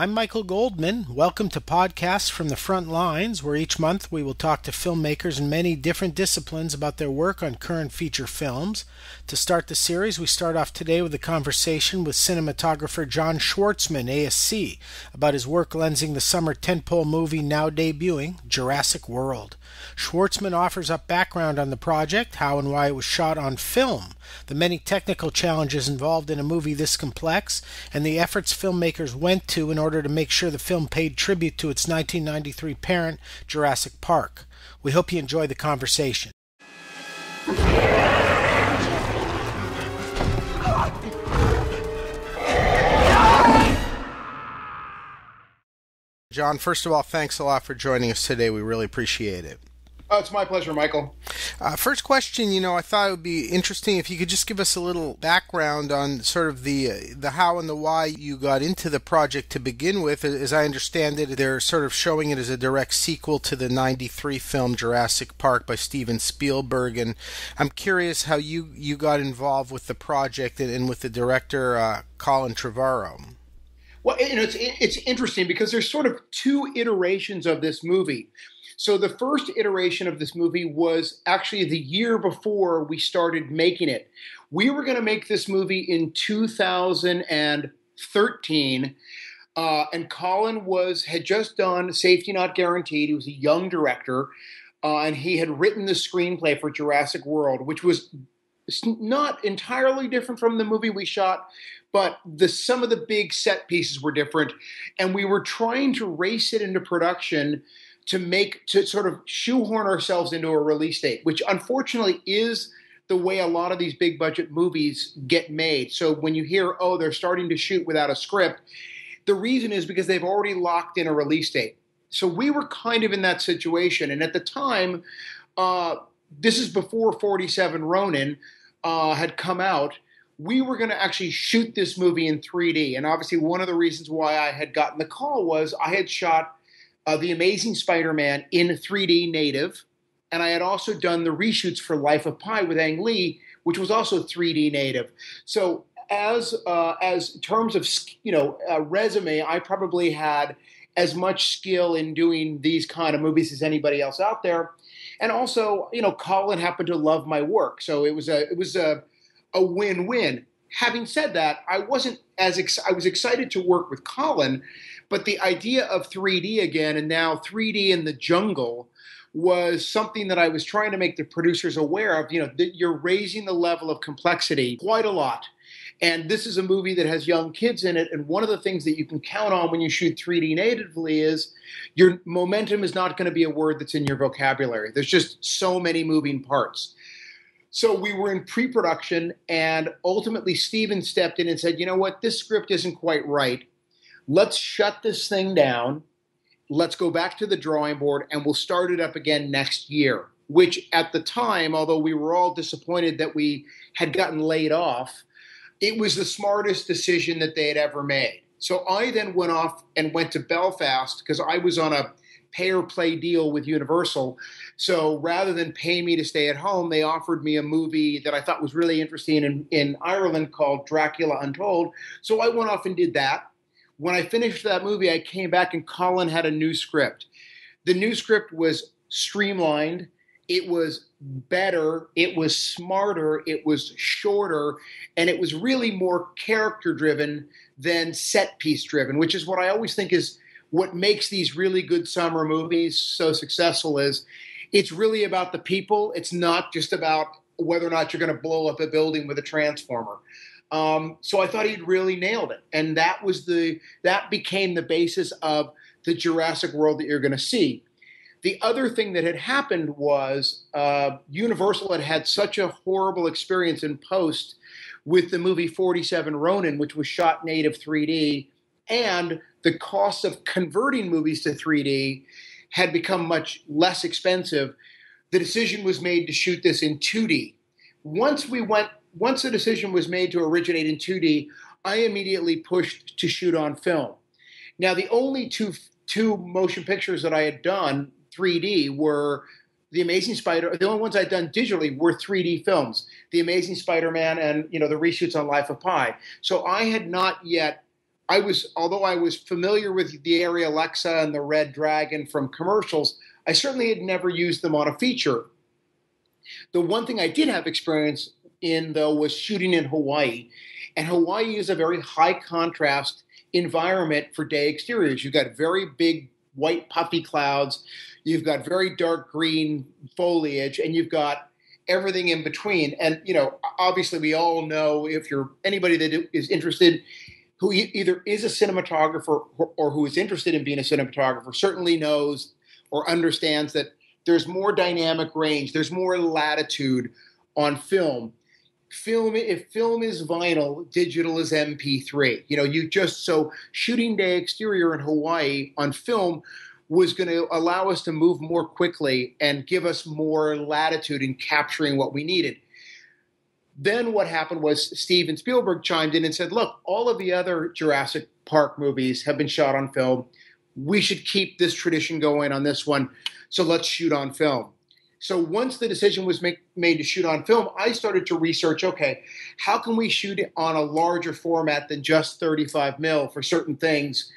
I'm Michael Goldman. Welcome to Podcasts from the Front Lines, where each month we will talk to filmmakers in many different disciplines about their work on current feature films. To start the series, we start off today with a conversation with cinematographer John Schwartzman, ASC, about his work lensing the summer tentpole movie now debuting, Jurassic World. Schwartzman offers up background on the project, how and why it was shot on film, the many technical challenges involved in a movie this complex, and the efforts filmmakers went to in order to make sure the film paid tribute to its 1993 parent, Jurassic Park. We hope you enjoy the conversation. John, first of all, thanks a lot for joining us today. We really appreciate it. Oh, it's my pleasure, Michael. First question, I thought it would be interesting if you could just give us a little background on sort of the how and the why you got into the project to begin with. As I understand it, they're sort of showing it as a direct sequel to the 93 film Jurassic Park by Steven Spielberg. And I'm curious how you got involved with the project and with the director, Colin Trevorrow. Well, it's interesting because there's sort of two iterations of this movie. So the first iteration of this movie was actually the year before we started making it. We were going to make this movie in 2013, and Colin had just done Safety Not Guaranteed. He was a young director, and he had written the screenplay for Jurassic World, which was not entirely different from the movie we shot, but some of the big set pieces were different, and we were trying to race it into production to sort of shoehorn ourselves into a release date, which unfortunately is the way a lot of these big budget movies get made. So when you hear, they're starting to shoot without a script, the reason is because they've already locked in a release date. So we were kind of in that situation. And at the time, this is before 47 Ronin had come out. We were going to actually shoot this movie in 3D. And obviously one of the reasons why I had gotten the call was I had shot The Amazing Spider-Man in 3D native, and I had also done the reshoots for Life of Pi with Ang Lee, which was also 3D native. So as terms of resume, I probably had as much skill in doing these kind of movies as anybody else out there. And also, Colin happened to love my work, so it was a win-win. Having said that, I was excited to work with Colin, but the idea of 3D again, and now 3D in the jungle, was something that I was trying to make the producers aware of. That you're raising the level of complexity quite a lot. And this is a movie that has young kids in it, and one of the things that you can count on when you shoot 3D natively is your momentum is not going to be a word that's in your vocabulary. There's just so many moving parts. So we were in pre-production, and ultimately Steven stepped in and said, you know what, this script isn't quite right. Let's shut this thing down. Let's go back to the drawing board, and we'll start it up again next year, which at the time, although we were all disappointed that we had gotten laid off, it was the smartest decision that they had ever made. So I then went off and went to Belfast because I was on a pay-or-play deal with Universal. So rather than pay me to stay at home, they offered me a movie that I thought was really interesting in Ireland called Dracula Untold. So I went off and did that. When I finished that movie, I came back and Colin had a new script. The new script was streamlined. It was better. It was smarter. It was shorter. And it was really more character-driven than set-piece-driven, which is what I always think is what makes these really good summer movies so successful. Is it's really about the people. It's not just about whether or not you're going to blow up a building with a transformer. So I thought he'd really nailed it. And that became the basis of the Jurassic World that you're going to see. The other thing that had happened was Universal had such a horrible experience in post with the movie 47 Ronin, which was shot native 3D, and the cost of converting movies to 3D had become much less expensive. The decision was made to shoot this in 2D. Once the decision was made to originate in 2D, I immediately pushed to shoot on film. Now, the only two motion pictures that I had done 3D were The only ones I'd done digitally were 3D films, The Amazing Spider-Man and, the reshoots on Life of Pi. So I had not yet although I was familiar with the Arri Alexa and the Red Dragon from commercials, I certainly had never used them on a feature. The one thing I did have experience in, though, was shooting in Hawaii. And Hawaii is a very high contrast environment for day exteriors. You've got very big white puffy clouds, you've got very dark green foliage, and you've got everything in between. And, obviously we all know, if you're anybody that is interested, who either is a cinematographer or who is interested in being a cinematographer, certainly knows or understands that there's more dynamic range, there's more latitude on film. If film is vinyl, digital is MP3. So shooting day exterior in Hawaii on film was going to allow us to move more quickly and give us more latitude in capturing what we needed. Then what happened was Steven Spielberg chimed in and said, look, all of the other Jurassic Park movies have been shot on film. We should keep this tradition going on this one, so let's shoot on film. So once the decision was made to shoot on film, I started to research, okay, how can we shoot it on a larger format than just 35 mil for certain things?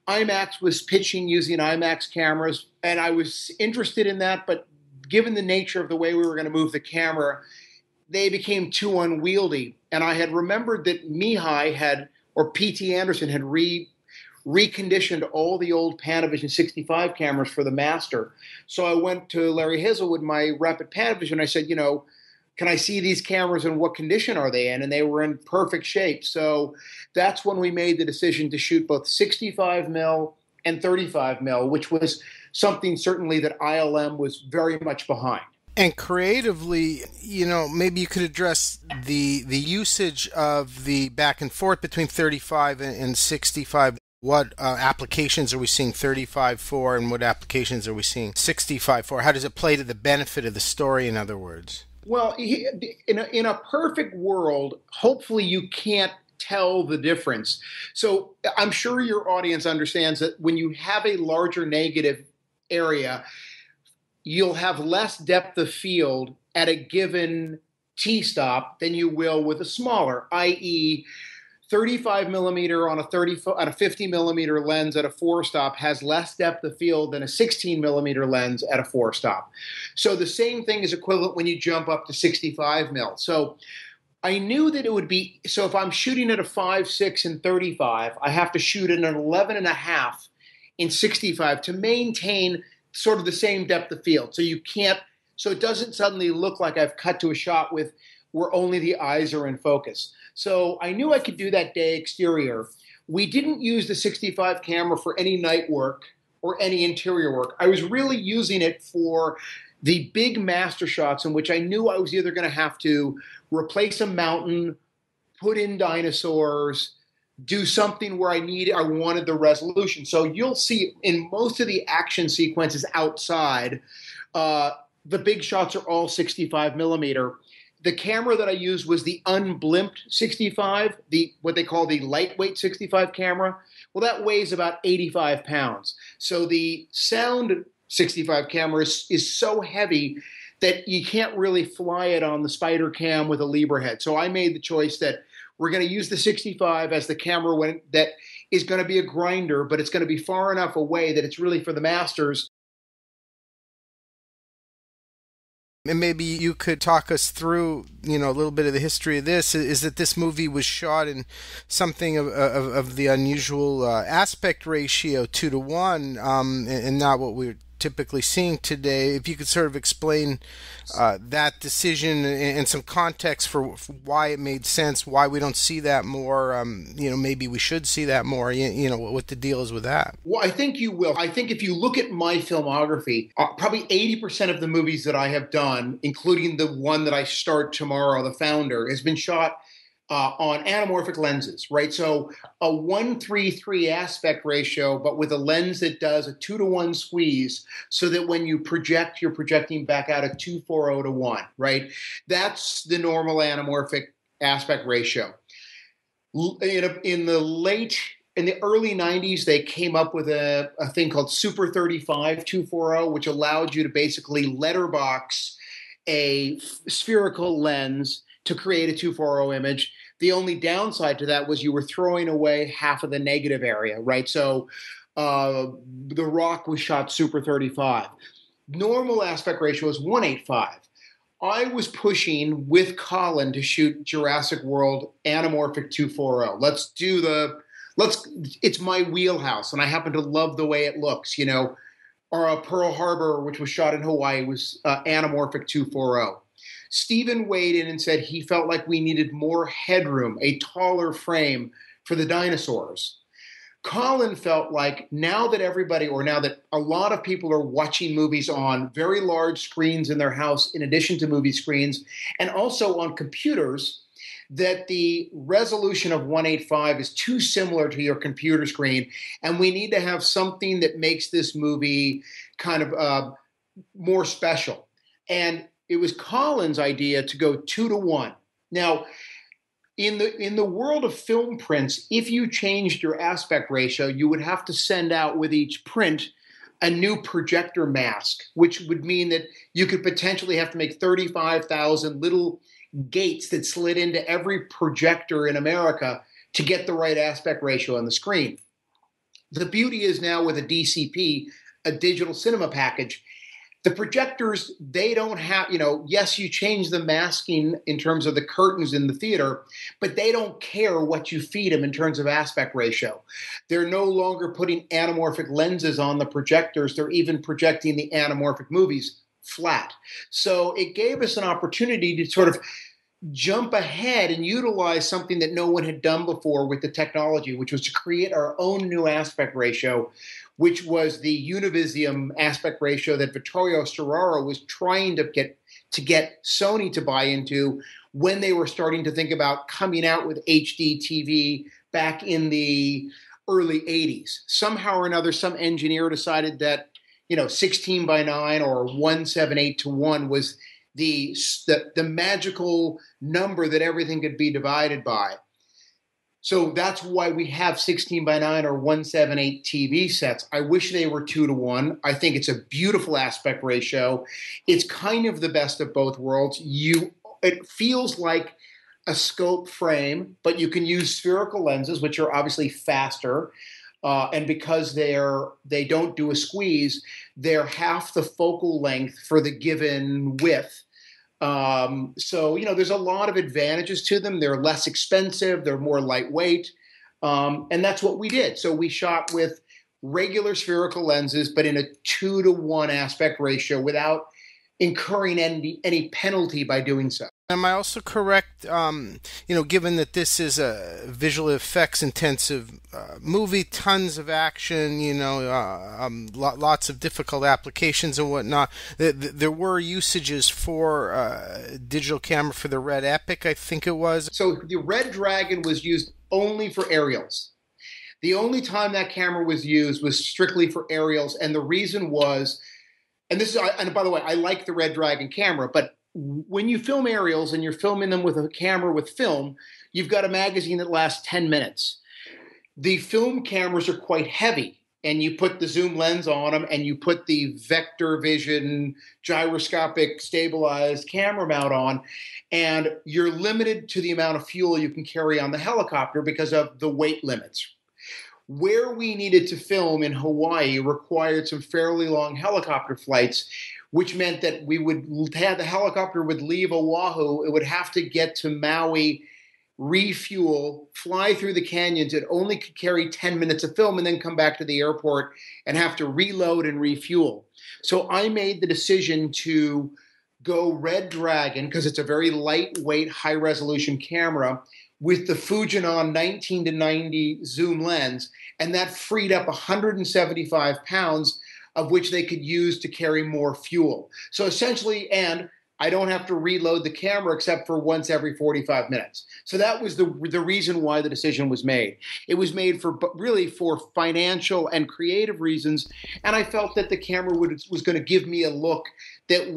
IMAX was pitching using IMAX cameras, and I was interested in that, but given the nature of the way we were going to move the camera, they became too unwieldy. And I had remembered that P.T. Anderson had reconditioned all the old Panavision 65 cameras for the Master. So I went to Larry Hazelwood, my rep at Panavision. I said, can I see these cameras and what condition are they in? And they were in perfect shape. So that's when we made the decision to shoot both 65 mil and 35 mil, which was something certainly that ILM was very much behind. And creatively, maybe you could address the usage of the back and forth between 35 and 65. What applications are we seeing 35 for, and what applications are we seeing 65 for? How does it play to the benefit of the story, in other words? Well, in a perfect world, hopefully you can't tell the difference. So I'm sure your audience understands that when you have a larger negative area, you'll have less depth of field at a given T-stop than you will with a smaller, i.e., 35 millimeter on a 50 millimeter lens at a 4-stop has less depth of field than a 16 millimeter lens at a 4-stop. So the same thing is equivalent when you jump up to 65 mil. So I knew that it would be, so if I'm shooting at a 5.6 in 35, I have to shoot at an 11.5 in 65 to maintain sort of the same depth of field. So it doesn't suddenly look like I've cut to a shot where only the eyes are in focus. So I knew I could do that day exterior. We didn't use the 65 camera for any night work or any interior work. I was really using it for the big master shots in which I knew I was either going to have to replace a mountain, put in dinosaurs, do something where I wanted the resolution. So you'll see in most of the action sequences outside, the big shots are all 65 millimeter. The camera that I used was the unblimped 65, what they call the lightweight 65 camera. Well, that weighs about 85 pounds. So the sound 65 camera is so heavy that you can't really fly it on the Spider Cam with a Libra head. So I made the choice that we're going to use the 65 as the camera that is going to be a grinder, but it's going to be far enough away that it's really for the masters. And maybe you could talk us through, a little bit of the history of this. Is that this movie was shot in something of the unusual aspect ratio 2:1, and not what we're typically seeing today. If you could sort of explain that decision and some context for why it made sense, why we don't see that more, maybe we should see that more, what the deal is with that. Well, I think you will. I think if you look at my filmography, probably 80% of the movies that I have done, including the one that I start tomorrow, The Founder, has been shot on anamorphic lenses, right? So a 1:3:3 aspect ratio, but with a lens that does a 2:1 squeeze, so that when you project, you're projecting back out at 2:4:1, right? That's the normal anamorphic aspect ratio. In the early 90s, they came up with a thing called Super 35 240, which allowed you to basically letterbox a spherical lens to create a 240 image. The only downside to that was you were throwing away half of the negative area, right? So The Rock was shot Super 35. Normal aspect ratio is 185. I was pushing with Colin to shoot Jurassic World Anamorphic 240. It's my wheelhouse, and I happen to love the way it looks, Or Pearl Harbor, which was shot in Hawaii, was Anamorphic 240. Steven weighed in and said he felt like we needed more headroom, a taller frame for the dinosaurs. Colin felt like now that a lot of people are watching movies on very large screens in their house, in addition to movie screens, and also on computers, that the resolution of 185 is too similar to your computer screen, and we need to have something that makes this movie kind of more special. And it was Colin's idea to go 2-to-1. Now, in the world of film prints, if you changed your aspect ratio, you would have to send out with each print a new projector mask, which would mean that you could potentially have to make 35,000 little gates that slid into every projector in America to get the right aspect ratio on the screen. The beauty is now with a DCP, a digital cinema package, the projectors, they don't have, yes, you change the masking in terms of the curtains in the theater, but they don't care what you feed them in terms of aspect ratio. They're no longer putting anamorphic lenses on the projectors. They're even projecting the anamorphic movies flat. So it gave us an opportunity to sort of jump ahead and utilize something that no one had done before with the technology, which was to create our own new aspect ratio, which was the Univisium aspect ratio that Vittorio Storaro was trying to get Sony to buy into when they were starting to think about coming out with HD TV back in the early 80s. Somehow or another, some engineer decided that 16:9 or 178:1 was the magical number that everything could be divided by. So that's why we have 16:9 or 178 TV sets. I wish they were 2-to-1. I think it's a beautiful aspect ratio. It's kind of the best of both worlds. It feels like a scope frame, but you can use spherical lenses, which are obviously faster. And because they don't do a squeeze, they're half the focal length for the given width. So there's a lot of advantages to them. They're less expensive. They're more lightweight. And that's what we did. So we shot with regular spherical lenses, but in a 2-to-1 aspect ratio without incurring any penalty by doing so. Am I also correct, given that this is a visual effects intensive movie, tons of action, lots of difficult applications and whatnot, there were usages for digital camera for the Red Epic, I think it was? So the Red Dragon was used only for aerials. The only time that camera was used was strictly for aerials, and the reason was, and by the way, I like the Red Dragon camera, but when you film aerials and you're filming them with a camera with film, you've got a magazine that lasts 10 minutes. The film cameras are quite heavy, and you put the zoom lens on them and you put the vector vision gyroscopic stabilized camera mount on, and you're limited to the amount of fuel you can carry on the helicopter because of the weight limits. Where we needed to film in Hawaii required some fairly long helicopter flights, which meant that the helicopter would leave Oahu. It would have to get to Maui, refuel, fly through the canyons. It only could carry 10 minutes of film and then come back to the airport and have to reload and refuel. So I made the decision to go Red Dragon because it's a very lightweight, high-resolution camera with the Fujinon 19-90 zoom lens, and that freed up 175 pounds of which they could use to carry more fuel. So essentially, and I don't have to reload the camera except for once every 45 minutes. So that was the reason why the decision was made. It was made for financial and creative reasons, and I felt that the camera was going to give me a look that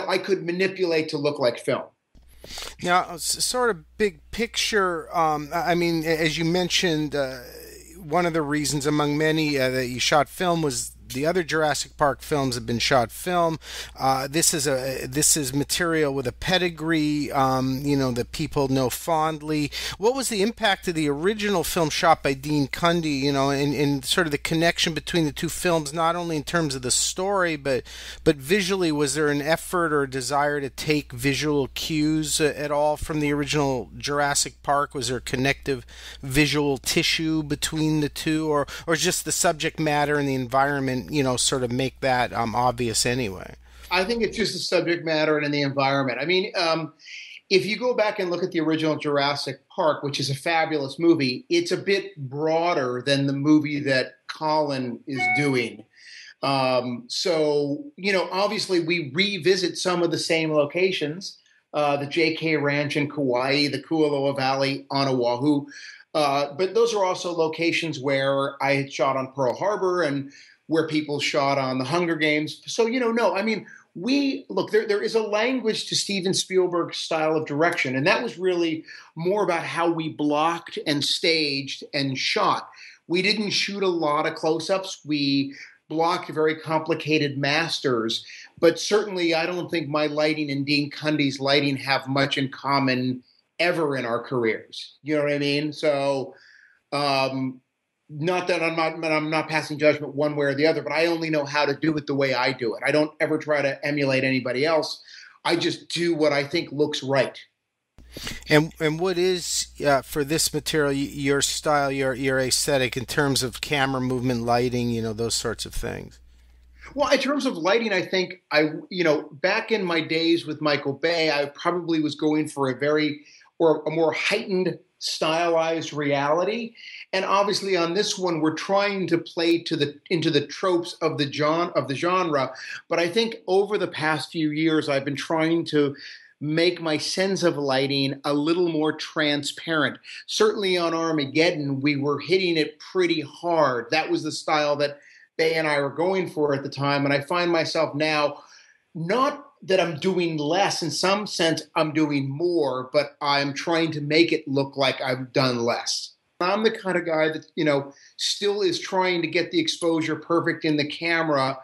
I could manipulate to look like film. Now, sort of big picture, as you mentioned, one of the reasons among many that you shot film was the other Jurassic Park films have been shot film. This is material with a pedigree, that people know fondly. What was the impact of the original film shot by Dean Cundey? And sort of the connection between the two films, not only in terms of the story, but visually. Was there an effort or a desire to take visual cues at all from the original Jurassic Park? Was there connective visual tissue between the two, or just the subject matter and the environment, sort of make that obvious anyway? I think it's just the subject matter and the environment. I mean, if you go back and look at the original Jurassic Park, which is a fabulous movie, it's a bit broader than the movie that Colin is doing. Obviously we revisit some of the same locations, the JK Ranch in Kauai, the Kualoa Valley on Oahu. But those are also locations where I had shot on Pearl Harbor and where people shot on the Hunger Games. So, no, I mean, there is a language to Steven Spielberg's style of direction, and that was really more about how we blocked and staged and shot. We didn't shoot a lot of close-ups. We blocked very complicated masters, but certainly I don't think my lighting and Dean Cundey's lighting have much in common ever in our careers. You know what I mean? So, not that I'm not passing judgment one way or the other, but I only know how to do it the way I do it. I don't ever try to emulate anybody else. I just do what I think looks right. And what is for this material your style, your aesthetic in terms of camera movement, lighting, those sorts of things? Well, in terms of lighting, I think back in my days with Michael Bay, I probably was going for a more heightened, stylized reality. And obviously on this one, we're trying to play into the tropes of the genre. But I think over the past few years, I've been trying to make my sense of lighting a little more transparent. Certainly on Armageddon, we were hitting it pretty hard. That was the style that Bay and I were going for at the time. And I find myself now, not that I'm doing less, in some sense I'm doing more, but I'm trying to make it look like I've done less. I'm the kind of guy that, still is trying to get the exposure perfect in the camera.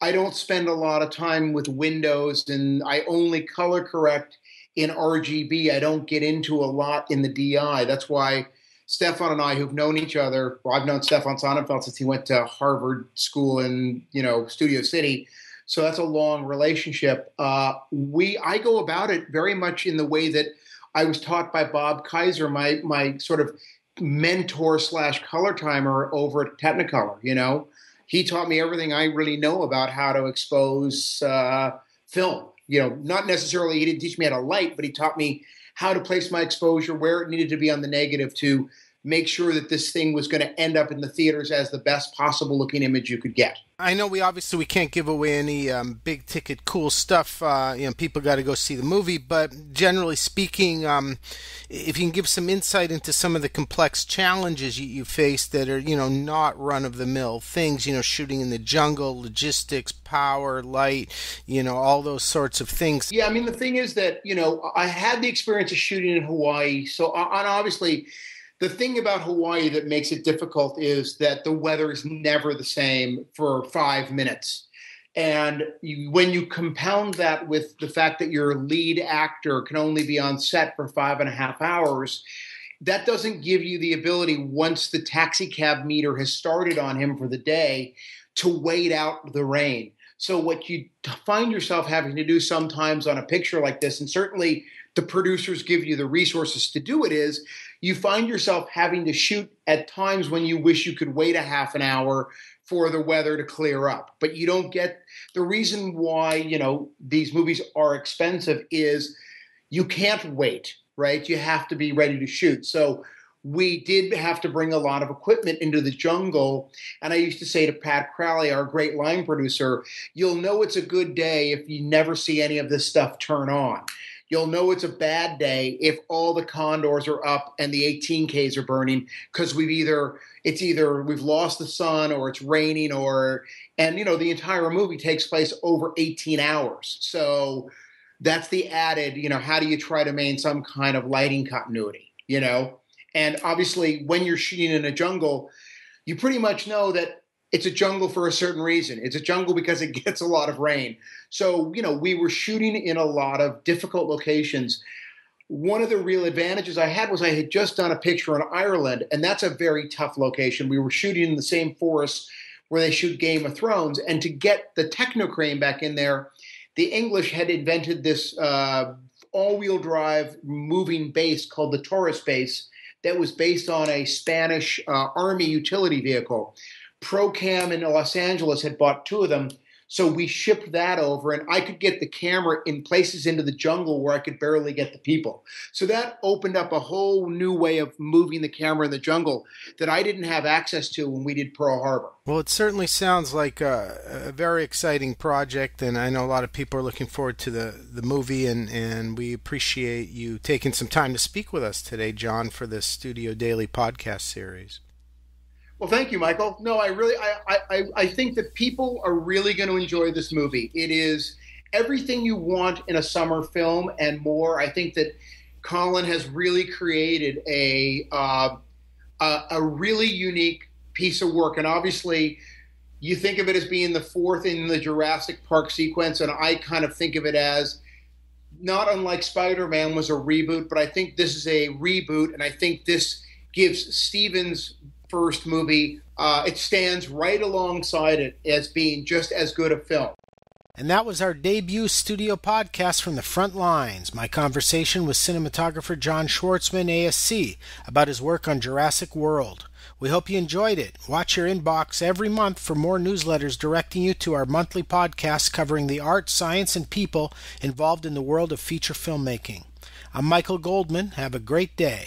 I don't spend a lot of time with windows, and I only color correct in RGB. I don't get into a lot in the DI. That's why Stefan and I, who've known each other, well, I've known Stefan Sonnenfeld since he went to Harvard School in, Studio City. So that's a long relationship. I go about it very much in the way that I was taught by Bob Kaiser, my sort of mentor / color timer over at Technicolor. He taught me everything I really know about how to expose film. Not necessarily, he didn't teach me how to light, but he taught me how to place my exposure, where it needed to be on the negative to make sure that this thing was going to end up in the theaters as the best possible looking image you could get. I know we can't give away any big ticket cool stuff. People got to go see the movie. But generally speaking, if you can give some insight into some of the complex challenges you face that are not run of the mill things, shooting in the jungle, logistics, power, light, all those sorts of things. Yeah, I mean the thing is that I had the experience of shooting in Hawaii, so and obviously. The thing about Hawaii that makes it difficult is that the weather is never the same for 5 minutes. And when you compound that with the fact that your lead actor can only be on set for 5.5 hours, that doesn't give you the ability, once the taxi cab meter has started on him for the day, to wait out the rain. So what you find yourself having to do sometimes on a picture like this, and certainly the producers give you the resources to do it, is you find yourself having to shoot at times when you wish you could wait a half an hour for the weather to clear up. But you don't get the reason why, these movies are expensive is you can't wait, right? You have to be ready to shoot. So we did have to bring a lot of equipment into the jungle. And I used to say to Pat Crowley, our great line producer, you'll know it's a good day if you never see any of this stuff turn on. You'll know it's a bad day if all the condors are up and the 18Ks are burning, because we've lost the sun or it's raining and the entire movie takes place over 18 hours. So that's the added, how do you try to maintain some kind of lighting continuity, And obviously when you're shooting in a jungle, you pretty much know that it's a jungle for a certain reason. It's a jungle because it gets a lot of rain. So, we were shooting in a lot of difficult locations. One of the real advantages I had was I had just done a picture in Ireland, and that's a very tough location. We were shooting in the same forest where they shoot Game of Thrones, and to get the technocrane back in there, the English had invented this all-wheel drive moving base called the Taurus base that was based on a Spanish army utility vehicle. Procam in Los Angeles had bought 2 of them, so we shipped that over, and I could get the camera in places into the jungle where I could barely get the people. So that opened up a whole new way of moving the camera in the jungle that I didn't have access to when we did Pearl Harbor. Well, it certainly sounds like a very exciting project, and I know a lot of people are looking forward to the movie, and we appreciate you taking some time to speak with us today, John, for this Studio Daily podcast series. Well, thank you, Michael. No, I think that people are really going to enjoy this movie. It is everything you want in a summer film and more. I think that Colin has really created a really unique piece of work. And obviously, you think of it as being the 4th in the Jurassic Park sequence, and I kind of think of it as not unlike Spider-Man was a reboot, but I think this is a reboot, and I think this gives Steven's first movie, it stands right alongside it as being just as good a film. And that was our debut studio podcast from the front lines. My conversation with cinematographer John Schwartzman, ASC, about his work on Jurassic World. We hope you enjoyed it. Watch your inbox every month for more newsletters directing you to our monthly podcasts covering the art, science, and people involved in the world of feature filmmaking. I'm Michael Goldman. Have a great day.